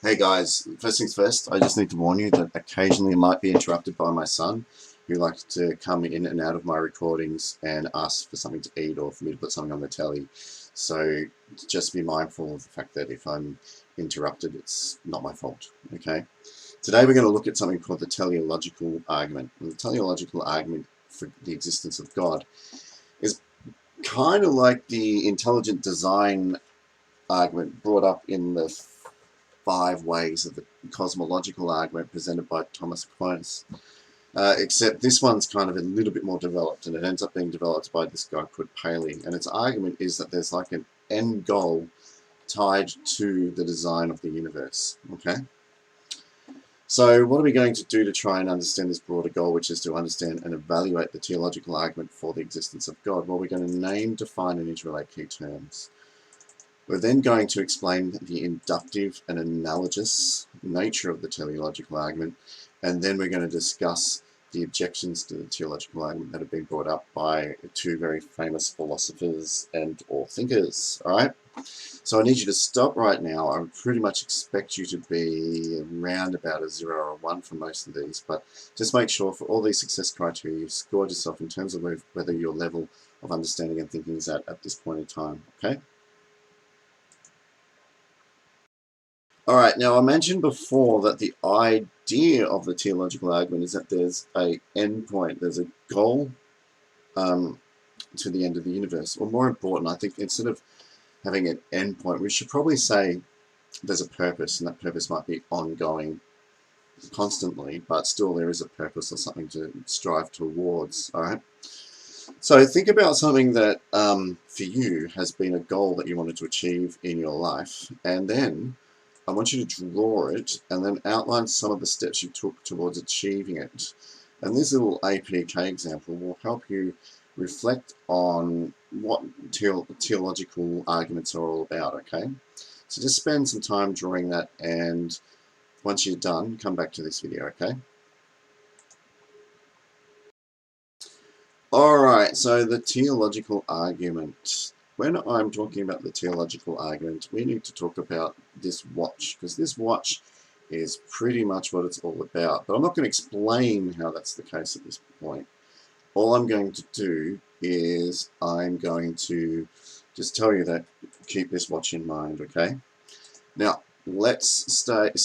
Hey guys, first things first, I just need to warn you that occasionally I might be interrupted by my son, who likes to come in and out of my recordings and ask for something to eat or for me to put something on the telly. So just be mindful of the fact that if I'm interrupted, it's not my fault, okay? Today we're going to look at something called the teleological argument. And the teleological argument for the existence of God is kind of like the intelligent design argument brought up in the 5 ways of the cosmological argument presented by Thomas Aquinas. Except this one's kind of a little bit more developed, and it ends up being developed by this guy called Paley. And its argument is that there's like an end goal tied to the design of the universe. Okay? So what are we going to do to try and understand this broader goal, which is to understand and evaluate the teleological argument for the existence of God? Well, we're going to name, define, and interrelate key terms. We're then going to explain the inductive and analogous nature of the teleological argument, and then we're going to discuss the objections to the teleological argument that have been brought up by two very famous philosophers and or thinkers. All right? So I need you to stop right now. I pretty much expect you to be around about a 0 or a 1 for most of these, but just make sure for all these success criteria you've scored yourself in terms of whether your level of understanding and thinking is at this point in time. Okay? Alright, now I mentioned before that the idea of the teleological argument is that there's a endpoint, there's a goal to the end of the universe. Or more important, I think instead of having an endpoint, we should probably say there's a purpose, and that purpose might be ongoing constantly, but still there is a purpose or something to strive towards. Alright? So think about something that for you has been a goal that you wanted to achieve in your life, and then I want you to draw it and then outline some of the steps you took towards achieving it. And this little APK example will help you reflect on what teleological arguments are all about, okay? So just spend some time drawing that, and once you're done, come back to this video, okay? Alright, so the teleological argument. When I'm talking about the teleological argument, we need to talk about this watch, because this watch is pretty much what it's all about. But I'm not going to explain how that's the case at this point. All I'm going to do is I'm going to just tell you that keep this watch in mind, okay? Now, let's start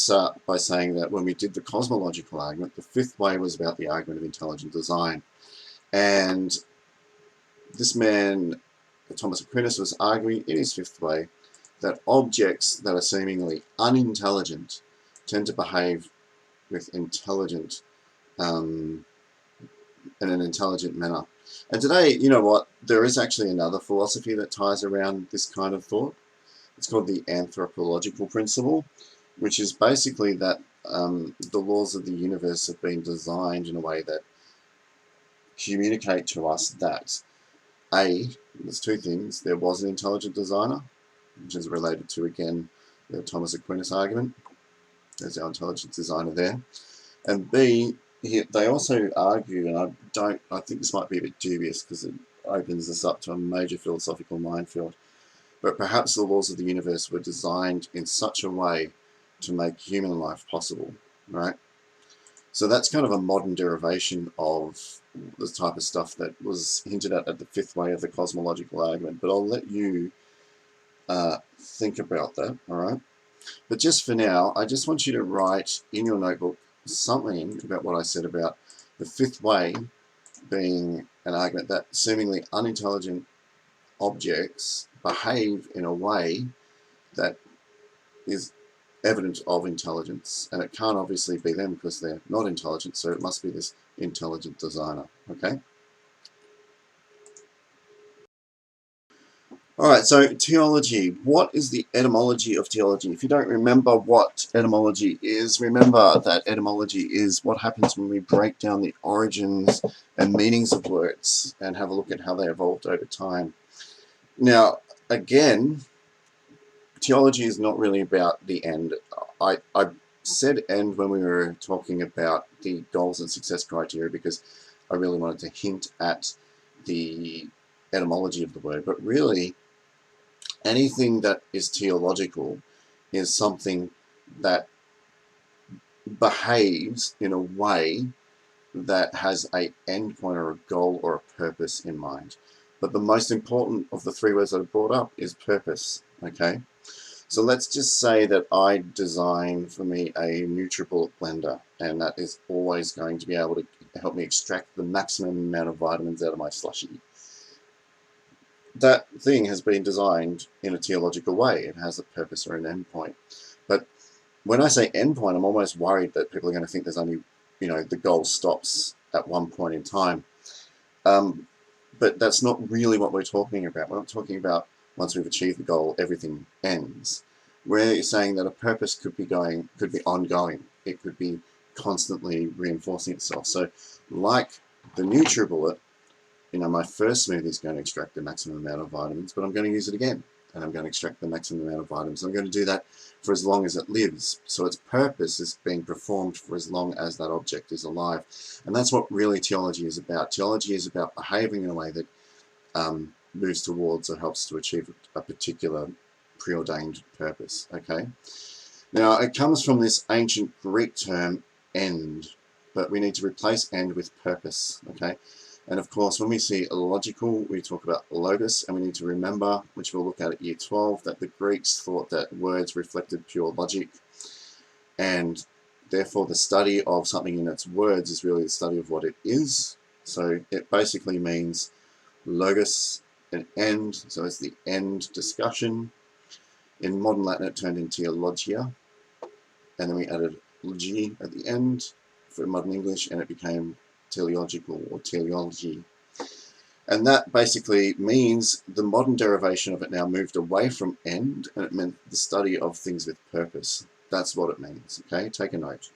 by saying that when we did the cosmological argument, the 5th way was about the argument of intelligent design. And this man, Thomas Aquinas, was arguing in his 5th way that objects that are seemingly unintelligent tend to behave with intelligent, in an intelligent manner. And today, you know what, there is actually another philosophy that ties around this kind of thought. It's called the anthropological principle, which is basically that the laws of the universe have been designed in a way that communicate to us that there's 2 things. There was an intelligent designer, which is related to, again, the Thomas Aquinas argument. There's our intelligent designer there. And B, they also argue, and I think this might be a bit dubious because it opens this up to a major philosophical minefield, but perhaps the laws of the universe were designed in such a way to make human life possible, right? So that's kind of a modern derivation of the type of stuff that was hinted at the 5th way of the cosmological argument. But I'll let you think about that, all right? But just for now, I just want you to write in your notebook something about what I said about the 5th way being an argument that seemingly unintelligent objects behave in a way that is evidence of intelligence, and it can't obviously be them because they're not intelligent, so it must be this intelligent designer, okay? Alright, so theology. What is the etymology of theology? If you don't remember what etymology is, remember that etymology is what happens when we break down the origins and meanings of words and have a look at how they evolved over time. Now, again, theology is not really about the end. I said end when we were talking about the goals and success criteria because I really wanted to hint at the etymology of the word, but really anything that is theological is something that behaves in a way that has a endpoint or a goal or a purpose in mind. But the most important of the three words that I brought up is purpose, okay? So let's just say that I design for me a NutriBullet blender, and that is always going to be able to help me extract the maximum amount of vitamins out of my slushy. That thing has been designed in a teleological way. It has a purpose or an endpoint. But when I say endpoint, I'm almost worried that people are going to think there's only, the goal stops at one point in time. But that's not really what we're talking about. We're not talking about once we've achieved the goal, everything ends. We're saying that a purpose could be ongoing. It could be constantly reinforcing itself. So like the NutriBullet, my first smoothie is going to extract the maximum amount of vitamins, but I'm going to use it again, and I'm going to extract the maximum amount of vitamins. I'm going to do that for as long as it lives. So its purpose is being performed for as long as that object is alive. And that's what really theology is about. Theology is about behaving in a way that moves towards or helps to achieve a particular preordained purpose. Okay. Now, it comes from this ancient Greek term, end, but we need to replace end with purpose. Okay. And of course, when we see logical, we talk about logos, and we need to remember, which we'll look at year 12, that the Greeks thought that words reflected pure logic, and therefore the study of something in its words is really the study of what it is. So it basically means logos, an end, so it's the end discussion. In modern Latin, it turned into theologia, and then we added logi at the end for modern English, and it became teleological or teleology. And that basically means the modern derivation of it now moved away from end, and it meant the study of things with purpose. That's what it means, okay? Take a note.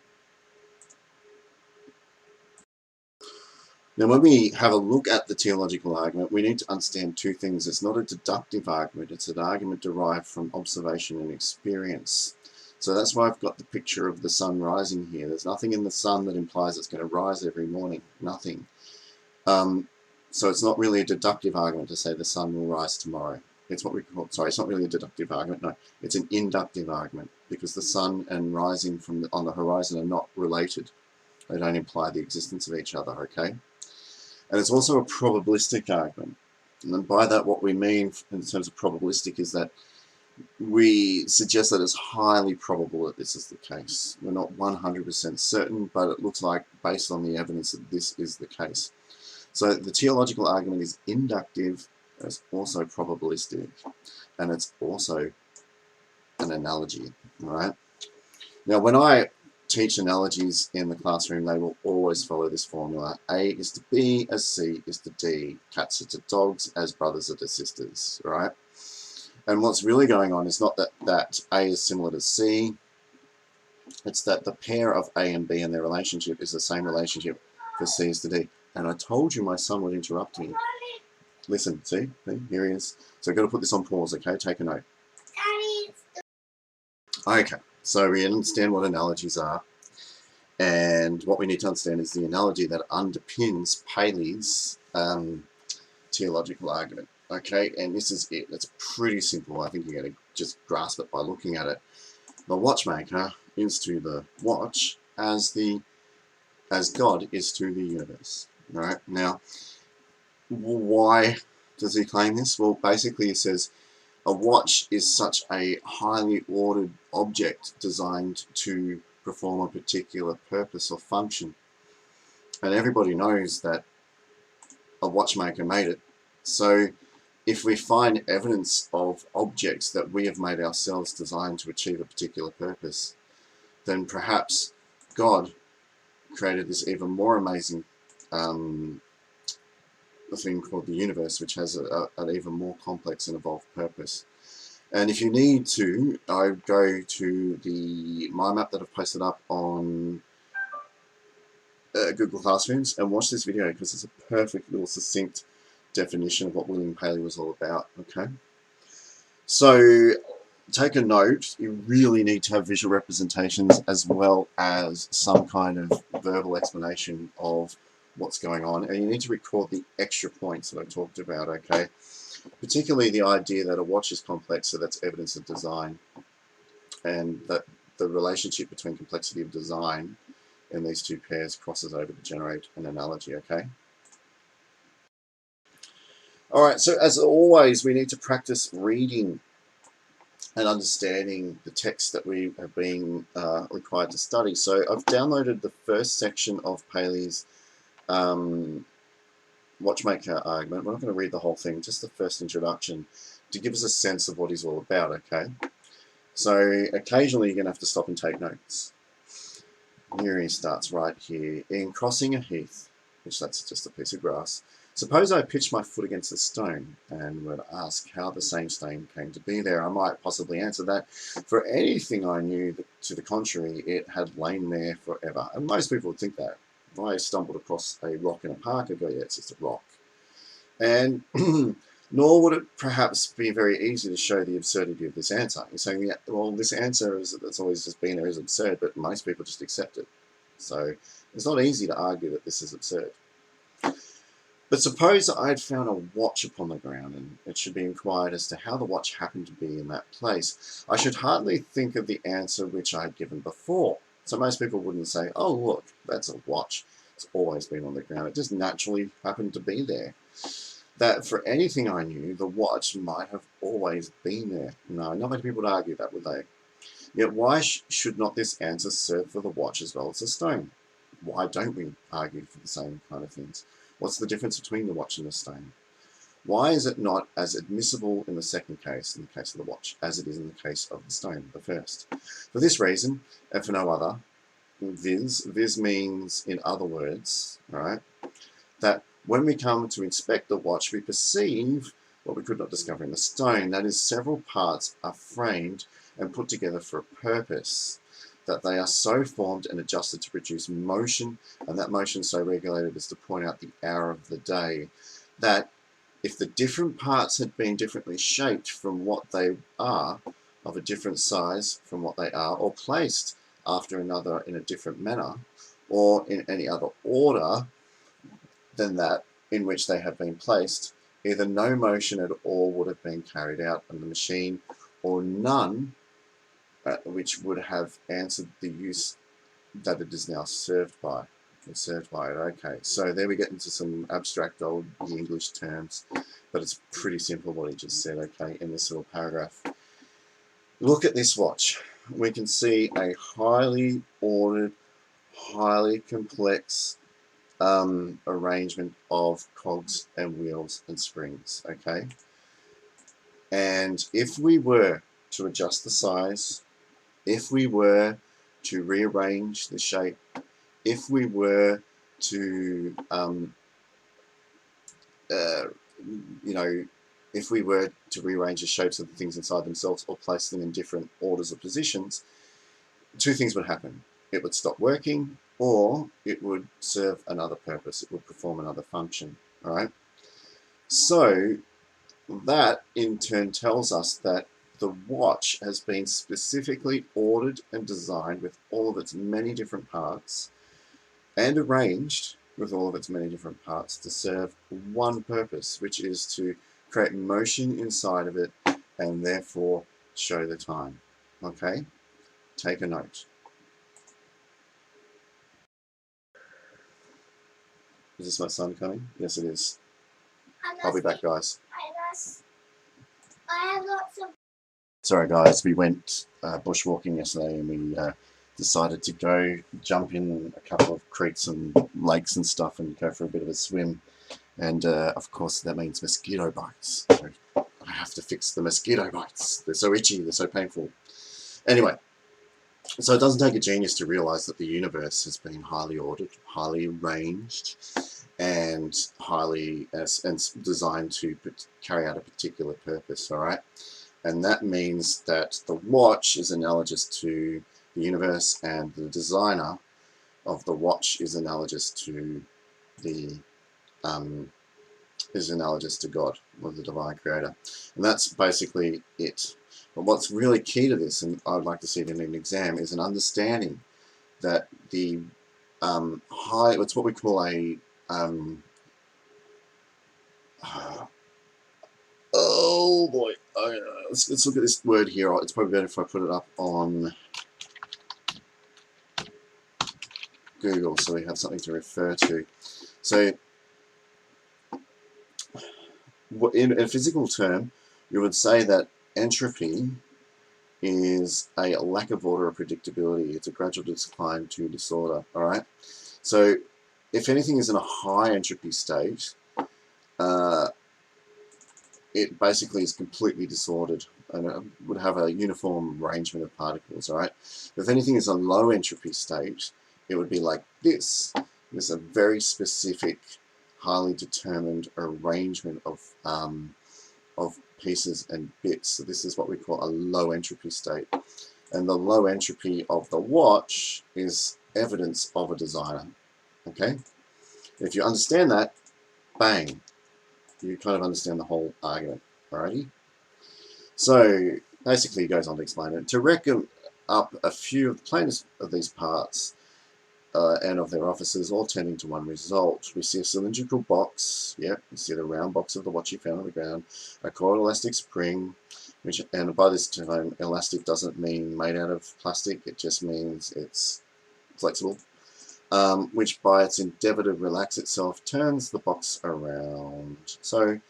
Now, when we have a look at the teleological argument, we need to understand two things. It's not a deductive argument, it's an argument derived from observation and experience. So that's why I've got the picture of the sun rising here. There's nothing in the sun that implies it's going to rise every morning. Nothing. So it's not really a deductive argument to say the sun will rise tomorrow. It's what we call, it's not really a deductive argument. No, it's an inductive argument, because the sun and rising on the horizon are not related. They don't imply the existence of each other, okay? And it's also a probabilistic argument. And then by that, what we mean in terms of probabilistic is that we suggest that it's highly probable that this is the case. We're not 100% certain, but it looks like, based on the evidence, that this is the case. So the teleological argument is inductive, and it's also probabilistic, and it's also an analogy. All right. Now, when I teach analogies in the classroom, they will always follow this formula. A is to B as C is to D. Cats are to dogs as brothers are to sisters. Right. And what's really going on is not that A is similar to C, it's that the pair of A and B and their relationship is the same relationship for C is to D. And I told you my son would interrupt me. Listen, see? Here he is. So I've got to put this on pause, okay? Take a note. Okay, so we understand what analogies are. And what we need to understand is the analogy that underpins Paley's teleological argument. Okay, and this is it. It's pretty simple. I think you're going to just grasp it by looking at it. The watchmaker is to the watch as God is to the universe. Right? Now, why does he claim this? Well, basically he says a watch is such a highly ordered object designed to perform a particular purpose or function. And everybody knows that a watchmaker made it. So if we find evidence of objects that we have made ourselves designed to achieve a particular purpose, then perhaps God created this even more amazing thing called the universe, which has an even more complex and evolved purpose. And if you need to, I go to the mind map that I've posted up on Google Classrooms and watch this video, because it's a perfect little succinct definition of what William Paley was all about. Okay, so take a note, you really need to have visual representations as well as some kind of verbal explanation of what's going on, and you need to record the extra points that I talked about, okay? Particularly the idea that a watch is complex, so that's evidence of design, and that the relationship between complexity of design in these two pairs crosses over to generate an analogy, okay? All right, so as always, we need to practice reading and understanding the text that we have been required to study. So I've downloaded the first section of Paley's watchmaker argument. We're not going to read the whole thing, just the first introduction to give us a sense of what he's all about, okay? So occasionally you're going to have to stop and take notes. Here he starts right here. In crossing a heath, which that's just a piece of grass, suppose I pitched my foot against a stone and were to ask how the same stone came to be there. I might possibly answer that for anything I knew to the contrary, it had lain there forever. And most people would think that. If I stumbled across a rock in a park, I'd go, yeah, it's just a rock. And nor would it perhaps be very easy to show the absurdity of this answer. You're saying, yeah, well, this answer that's always just been there is absurd, but most people just accept it. So it's not easy to argue that this is absurd. But suppose I had found a watch upon the ground, and it should be inquired as to how the watch happened to be in that place. I should hardly think of the answer which I had given before. So most people wouldn't say, oh, look, that's a watch. It's always been on the ground. It just naturally happened to be there. That for anything I knew, the watch might have always been there. No, not many people would argue that, would they? Yet why should not this answer serve for the watch as well as the stone? Why don't we argue for the same kind of things? What's the difference between the watch and the stone? Why is it not as admissible in the second case, in the case of the watch, as it is in the case of the stone, the first? For this reason, and for no other, viz means, in other words, right, that when we come to inspect the watch, we perceive what we could not discover in the stone. That is, several parts are framed and put together for a purpose, that they are so formed and adjusted to produce motion, and that motion so regulated as to point out the hour of the day, that if the different parts had been differently shaped from what they are, of a different size from what they are, or placed after another in a different manner, or in any other order than that in which they have been placed, either no motion at all would have been carried out on the machine, or none which would have answered the use that it is now served by. It's served by it. Okay, so there we get into some abstract old English terms, but it's pretty simple what he just said, okay, in this little paragraph. Look at this watch. We can see a highly ordered, highly complex arrangement of cogs and wheels and springs, okay? And if we were to adjust the size, if we were to rearrange the shape, if we were to, if we were to rearrange the shapes of the things inside themselves or place them in different orders or positions, two things would happen. It would stop working, or it would serve another purpose. It would perform another function, all right? So that in turn tells us that the watch has been specifically ordered and designed with all of its many different parts and arranged with all of its many different parts to serve one purpose, which is to create motion inside of it and therefore show the time. Okay? Take a note. Is this my son coming? Yes, it is. I'll be back, guys. I have lots of... Sorry, guys. We went bushwalking yesterday, and we decided to go jump in a couple of creeks and lakes and stuff and go for a bit of a swim. And, of course, that means mosquito bites. So I have to fix the mosquito bites. They're so itchy. They're so painful. Anyway, so it doesn't take a genius to realize that the universe has been highly ordered, highly arranged, and highly designed to carry out a particular purpose, all right? And that means that the watch is analogous to the universe, and the designer of the watch is analogous to the God, or the divine creator. And that's basically it. But what's really key to this, and I'd like to see it in an exam, is an understanding that the it's what we call a oh boy, let's look at this word here. It's probably better if I put it up on Google so we have something to refer to. So in a physical term, you would say that entropy is a lack of order or predictability. It's a gradual decline to disorder, all right? So if anything is in a high entropy state, it basically is completely disordered and it would have a uniform arrangement of particles, all right? If anything is a low entropy state, it would be like this. There's a very specific, highly determined arrangement of pieces and bits. So this is what we call a low entropy state. And the low entropy of the watch is evidence of a designer, okay? If you understand that, bang, you kind of understand the whole argument, alrighty? So basically he goes on to explain it. To reckon up a few of the plainest of these parts and of their offices, all tending to one result. We see a cylindrical box, yep, you see the round box of the watch you found on the ground, a coiled elastic spring, which, and by this time, elastic doesn't mean made out of plastic, it just means it's flexible, which by its endeavour to relax itself turns the box around. So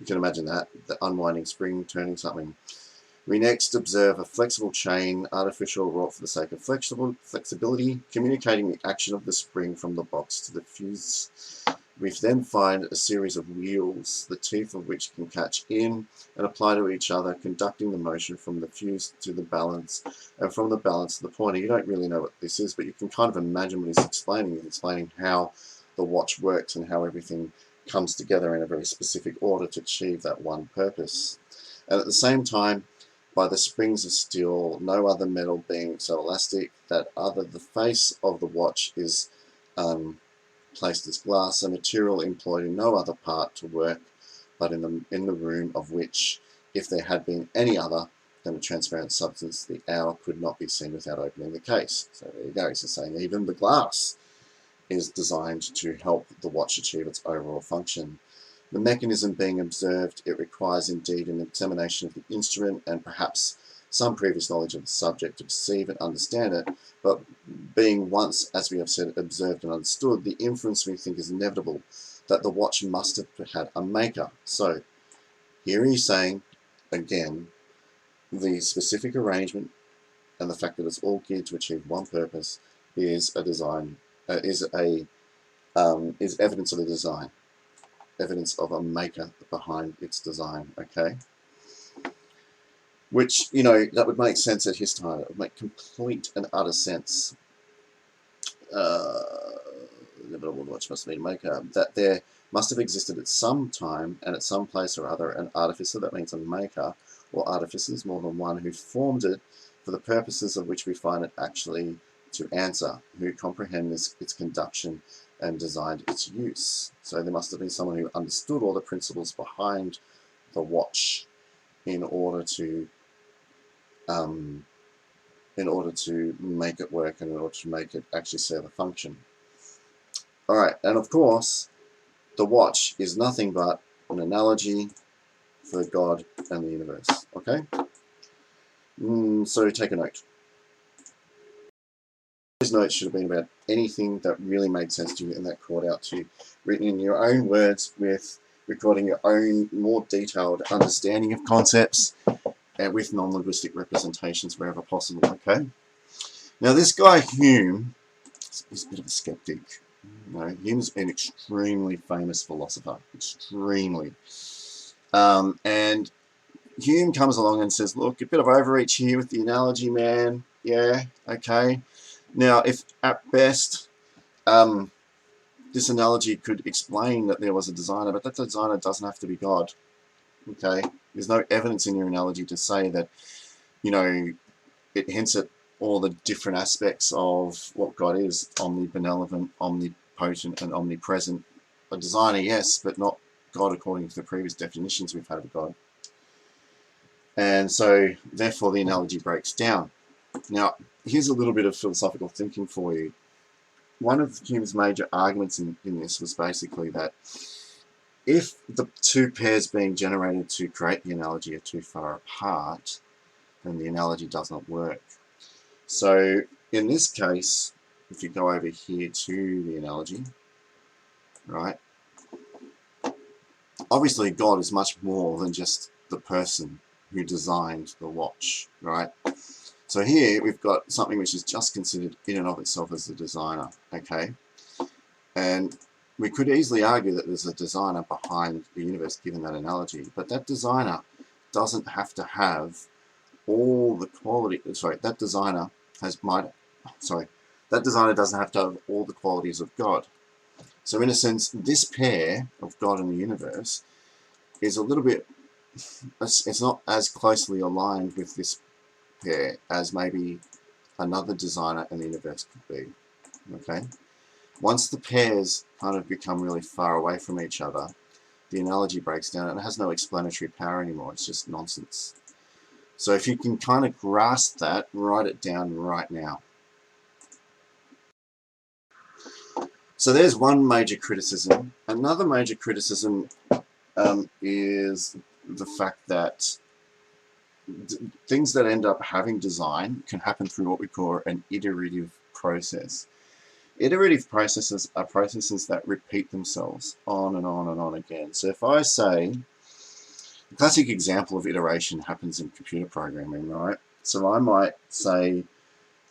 you can imagine that, the unwinding spring turning something. We next observe a flexible chain, artificial wrought for the sake of flexibility, communicating the action of the spring from the box to the fuse. We then find a series of wheels, the teeth of which can catch in and apply to each other, conducting the motion from the fuse to the balance, and from the balance to the pointer. You don't really know what this is, but you can kind of imagine what he's explaining. He's explaining how the watch works and how everything comes together in a very specific order to achieve that one purpose. And at the same time, by the springs of steel, no other metal being so elastic that other the face of the watch is placed as glass, a material employed in no other part to work but in the room of which, if there had been any other than a transparent substance, the hour could not be seen without opening the case. So there you go, he's just saying even the glass is designed to help the watch achieve its overall function. The mechanism being observed, it requires indeed an examination of the instrument and perhaps some previous knowledge of the subject to perceive and understand it, but being once, as we have said, observed and understood, the inference we think is inevitable that the watch must have had a maker. So here he's saying, again, the specific arrangement and the fact that it's all geared to achieve one purpose is a design, is evidence of a design. Evidence of a maker behind its design, okay? Which, you know, that would make sense at his time. It would make complete and utter sense. The watch must have been a maker. That there must have existed at some time and at some place or other an artificer, that means a maker, or artificers, more than one, who formed it for the purposes of which we find it actually to answer, who comprehend its conduction and designed its use. So there must have been someone who understood all the principles behind the watch in order to make it work and in order to make it actually serve a function. Alright, and of course, the watch is nothing but an analogy for God and the universe. Okay? So take a note. These notes should have been about anything that really made sense to you and that called out to you, written in your own words with recording your own more detailed understanding of concepts and with non-linguistic representations wherever possible, okay? Now this guy Hume is a bit of a skeptic. You know, Hume's an extremely famous philosopher, extremely. And Hume comes along and says, look, a bit of overreach here with the analogy, man. Yeah, okay. Now, if at best this analogy could explain that there was a designer, but that designer doesn't have to be God. Okay, there's no evidence in your analogy to say that, you know, it hints at all the different aspects of what God is: omnibenevolent, omnipotent, and omnipresent. A designer, yes, but not God according to the previous definitions we've had of God. And so, therefore, the analogy breaks down. Now, here's a little bit of philosophical thinking for you. One of Hume's major arguments in this was basically that if the two pairs being generated to create the analogy are too far apart, then the analogy does not work. So in this case, if you go over here to the analogy, right, obviously God is much more than just the person who designed the watch, right? So here we've got something which is just considered in and of itself as the designer, okay? And we could easily argue that there's a designer behind the universe given that analogy, but that designer doesn't have to have all the quality, that designer doesn't have to have all the qualities of God. So in a sense, this pair of God and the universe is a little bit, it's not as closely aligned with this pair as maybe another designer in the universe could be, okay? Once the pairs kind of become really far away from each other, the analogy breaks down and it has no explanatory power anymore. It's just nonsense. So if you can kind of grasp that, write it down right now. So there's one major criticism. Another major criticism is the fact that things that end up having design can happen through what we call an iterative process. Iterative processes are processes that repeat themselves on and on and on again. So if I say, a classic example of iteration happens in computer programming, right? So I might say,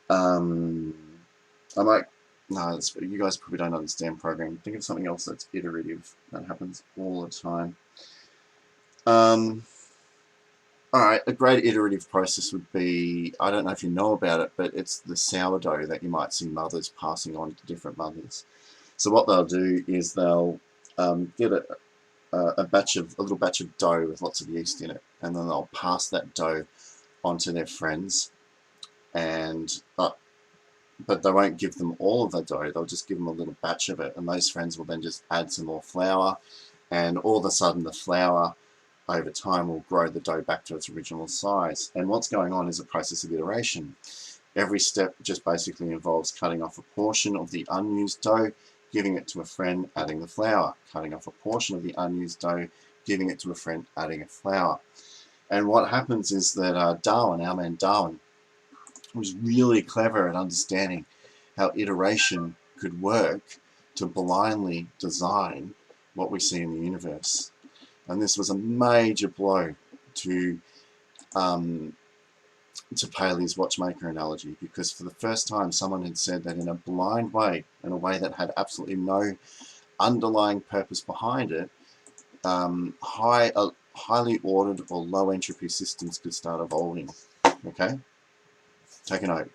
you guys probably don't understand programming. Think of something else that's iterative. That happens all the time. Alright, a great iterative process would be, I don't know if you know about it, but it's the sourdough that you might see mothers passing on to different mothers. So what they'll do is they'll get a little batch of dough with lots of yeast in it, and then they'll pass that dough onto their friends, and but they won't give them all of the dough, they'll just give them a little batch of it, and those friends will then just add some more flour, and all of a sudden the flour over time will grow the dough back to its original size. And what's going on is a process of iteration. Every step just basically involves cutting off a portion of the unused dough, giving it to a friend, adding the flour, cutting off a portion of the unused dough, giving it to a friend, adding a flour. And what happens is that our man Darwin, was really clever at understanding how iteration could work to blindly design what we see in the universe. And this was a major blow to Paley's watchmaker analogy, because for the first time someone had said that in a blind way, in a way that had absolutely no underlying purpose behind it, highly ordered or low entropy systems could start evolving. Okay? Take a note.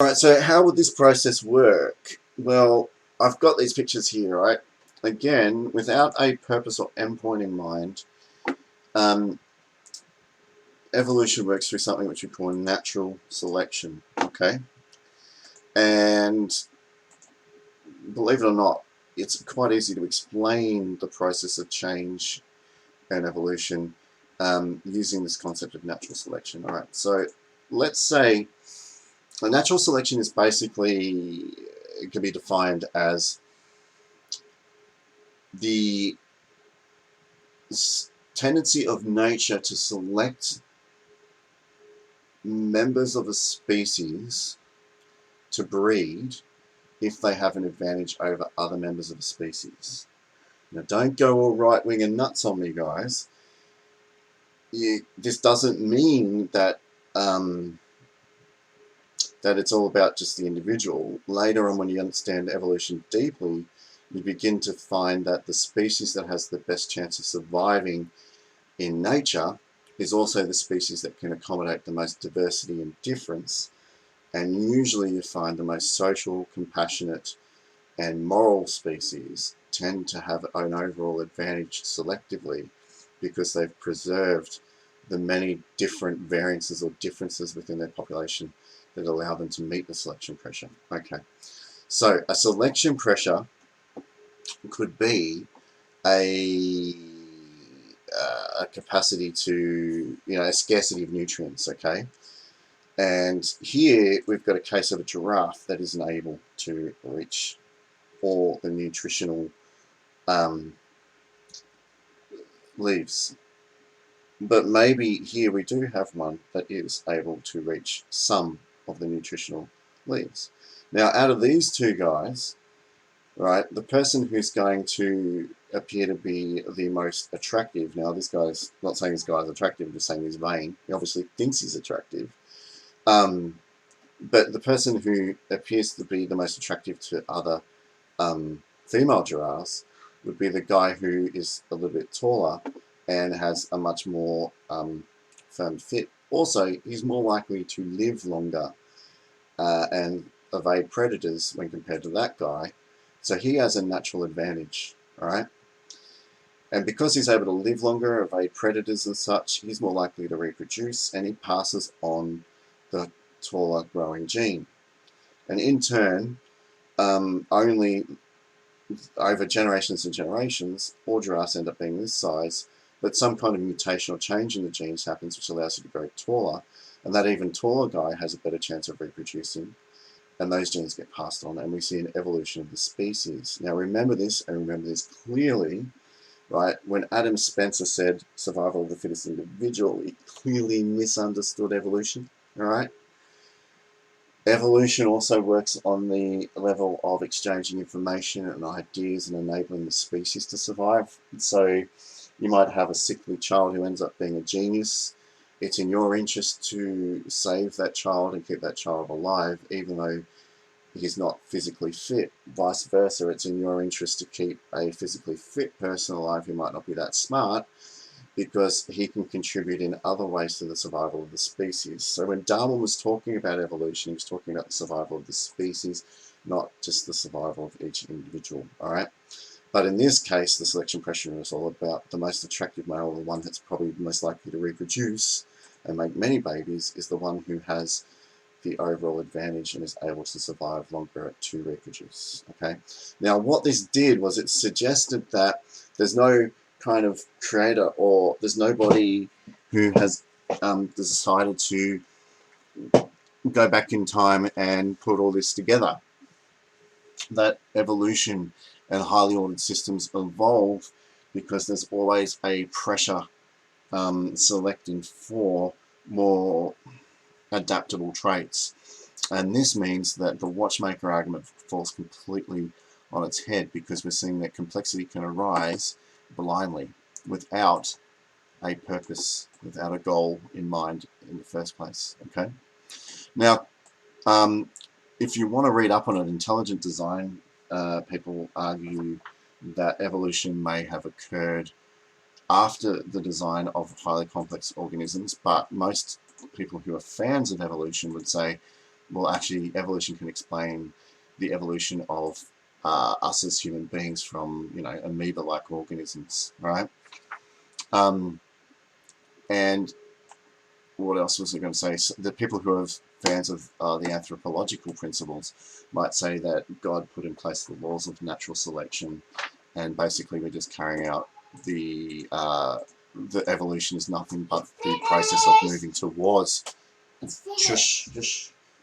Alright, so how would this process work? Well, I've got these pictures here, right? Again, without a purpose or endpoint in mind, evolution works through something which we call natural selection, okay? And believe it or not, it's quite easy to explain the process of change and evolution using this concept of natural selection. All right, so let's say a natural selection is basically, it can be defined as the tendency of nature to select members of a species to breed if they have an advantage over other members of a species. Now, don't go all right-wing and nuts on me, guys. This doesn't mean that that it's all about just the individual. Later on, when you understand evolution deeply, you begin to find that the species that has the best chance of surviving in nature is also the species that can accommodate the most diversity and difference. And usually you find the most social, compassionate, and moral species tend to have an overall advantage selectively because they've preserved the many different variances or differences within their population that allow them to meet the selection pressure. Okay, so a selection pressure could be a capacity to, a scarcity of nutrients, okay? And here we've got a case of a giraffe that isn't able to reach all the nutritional leaves. But maybe here we do have one that is able to reach some of the nutritional leaves. Now, out of these two guys, right, the person who's going to appear to be the most attractive, now this guy's not saying this guy's attractive, just saying he's vain. He obviously thinks he's attractive. But the person who appears to be the most attractive to other female giraffes would be the guy who is a little bit taller and has a much more firm fit. Also, he's more likely to live longer and evade predators when compared to that guy. So he has a natural advantage, all right? And because he's able to live longer, evade predators and such, he's more likely to reproduce, and he passes on the taller growing gene. And in turn, only over generations and generations, all giraffes end up being this size, but some kind of mutation or change in the genes happens which allows you to grow taller, and that even taller guy has a better chance of reproducing, and those genes get passed on, and we see an evolution of the species. Now remember this, and remember this clearly, right? When Adam Spencer said survival of the fittest individual, he clearly misunderstood evolution, all right? Evolution also works on the level of exchanging information and ideas and enabling the species to survive. So you might have a sickly child who ends up being a genius. It's in your interest to save that child and keep that child alive, even though he's not physically fit. Vice versa, it's in your interest to keep a physically fit person alive who might not be that smart, because he can contribute in other ways to the survival of the species. So when Darwin was talking about evolution, he was talking about the survival of the species, not just the survival of each individual, all right? But in this case, the selection pressure is all about the most attractive male, the one that's probably most likely to reproduce and make many babies, is the one who has the overall advantage and is able to survive longer to reproduce, okay? Now, what this did was it suggested that there's no kind of creator, or there's nobody who has decided to go back in time and put all this together. That evolution and highly ordered systems evolve because there's always a pressure selecting for more adaptable traits. And this means that the watchmaker argument falls completely on its head, because we're seeing that complexity can arise blindly without a purpose, without a goal in mind in the first place. Okay. Now, if you want to read up on it, intelligent design people argue that evolution may have occurred after the design of highly complex organisms, but most people who are fans of evolution would say, well, actually, evolution can explain the evolution of us as human beings from, you know, amoeba-like organisms, right? And what else was I going to say? So the people who are fans of the anthropological principles might say that God put in place the laws of natural selection, and basically we're just carrying out the evolution is nothing but the process of moving towards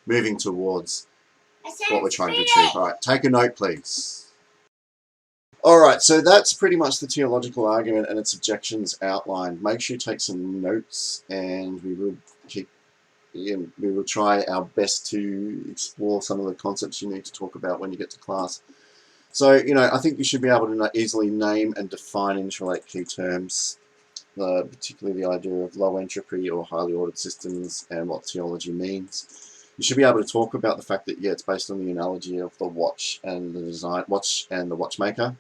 moving towards what we're trying to achieve. All right, take a note, please. All right, so that's pretty much the teleological argument and its objections outlined. Make sure you take some notes, and we will try our best to explore some of the concepts you need to talk about when you get to class. So, you know, I think you should be able to easily name and define and interrelate key terms, particularly the idea of low entropy or highly ordered systems and what teleology means. You should be able to talk about the fact that, yeah, it's based on the analogy of the watch and the watchmaker.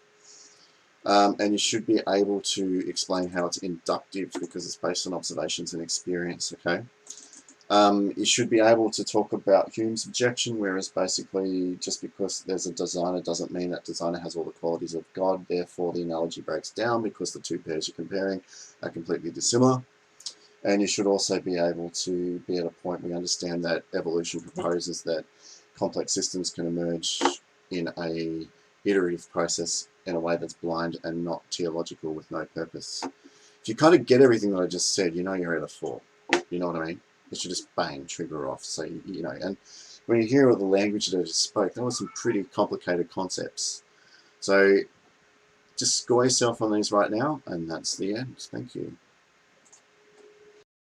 And you should be able to explain how it's inductive, because it's based on observations and experience, okay? You should be able to talk about Hume's objection, whereas basically just because there's a designer doesn't mean that designer has all the qualities of God, therefore the analogy breaks down because the two pairs you're comparing are completely dissimilar. And you should also be able to be at a point where you understand that evolution proposes that complex systems can emerge in a iterative process in a way that's blind and not teleological with no purpose. If you kind of get everything that I just said, you know you're at a 4. You know what I mean? It should just bang, trigger off. So, you know, and when you hear all the language that I just spoke, that was some pretty complicated concepts. So just score yourself on these right now, and that's the end. Thank you.